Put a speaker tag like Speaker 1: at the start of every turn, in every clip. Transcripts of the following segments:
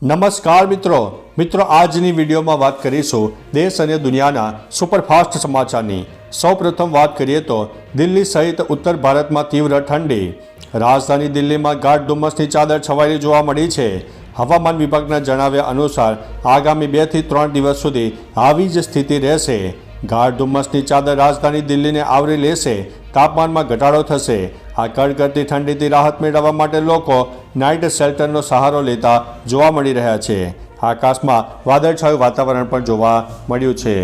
Speaker 1: નમસ્કાર મિત્રો આજની વિડીયોમાં વાત કરીશું દેશ અને દુનિયાના સુપરફાસ્ટ સમાચારની। સૌપ્રથમ વાત કરીએ તો દિલ્હી સહિત ઉત્તર ભારતમાં તીવ્ર ઠંડી। રાજધાની દિલ્હીમાં ગાઢ ધુમ્મસની ચાદર છવાયેલી જોવા મળી છે। હવામાન વિભાગના જણાવ્યા અનુસાર આગામી 2 થી 3 દિવસ સુધી આવી જ સ્થિતિ રહેશે। ગાઢ ધુમ્મસની ચાદર રાજધાની દિલ્હીને આવરી લેશે। તાપમાનમાં ઘટાડો થશે। આ કડકડતી ઠંડીથી રાહત મેળવવા માટે લોકો નાઇટ શેલ્ટરનો સહારો લેતા જોવા મળી રહ્યા છે। આકાશમાં વાદળછાયું વાતાવરણ પણ જોવા મળ્યું છે।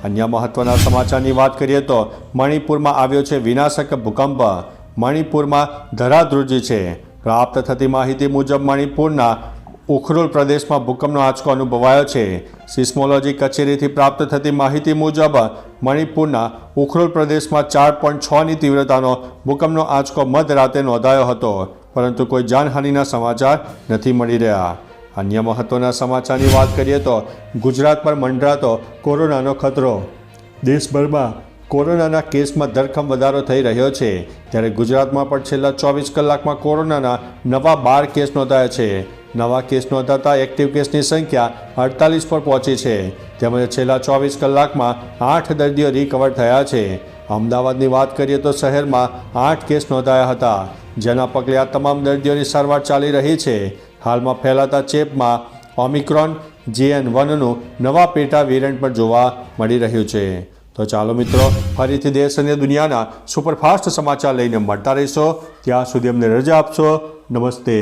Speaker 1: અન્ય મહત્વના સમાચારની વાત કરીએ તો મણિપુરમાં આવ્યો છે વિનાશક ભૂકંપ। મણિપુરમાં ધરાધ્રુજી છે। પ્રાપ્ત થતી માહિતી મુજબ મણિપુરના ઉખરુલ પ્રદેશમાં ભૂકંપનો આંચકો અનુભવાયો છે। સિસ્મોલોજી કચેરીથી પ્રાપ્ત થતી માહિતી મુજબ મણિપુરના ઉખરુલ પ્રદેશમાં 4.6ની તીવ્રતાનો ભૂકંપનો આંચકો મધરાતે નોંધાયો હતો, પરંતુ કોઈ જાનહાનિના સમાચાર નથી મળી રહ્યા। અન્ય મહત્વના સમાચારની વાત કરીએ તો ગુજરાત પર મંડરાતો કોરોનાનો ખતરો। દેશભરમાં કોરોનાના કેસમાં ધરખમ વધારો થઈ રહ્યો છે, ત્યારે ગુજરાતમાં પણ છેલ્લા 24 કલાકમાં કોરોનાના નવા 12 કેસ નોંધાયા છે। નવા કેસ નોંધાતા એક્ટિવ કેસની સંખ્યા 48 પર પહોંચી છે। તેમજ છેલ્લા 24 કલાકમાં 8 દર્દીઓ રિકવર થયા છે। અમદાવાદની વાત કરીએ તો શહેરમાં 8 કેસ નોંધાયા હતા, જેના પગલે આ તમામ દર્દીઓની સારવાર ચાલી રહી છે। હાલમાં ફેલાતા ચેપમાં ઓમિક્રોન JN1નું નવા પેટા વેરિયન્ટ પણ જોવા મળી રહ્યું છે। તો ચાલો મિત્રો, ફરીથી દેશ અને દુનિયાના સુપરફાસ્ટ સમાચાર લઈને મળતા રહીશો। ત્યાં સુધી અમને રજા આપશો। નમસ્તે।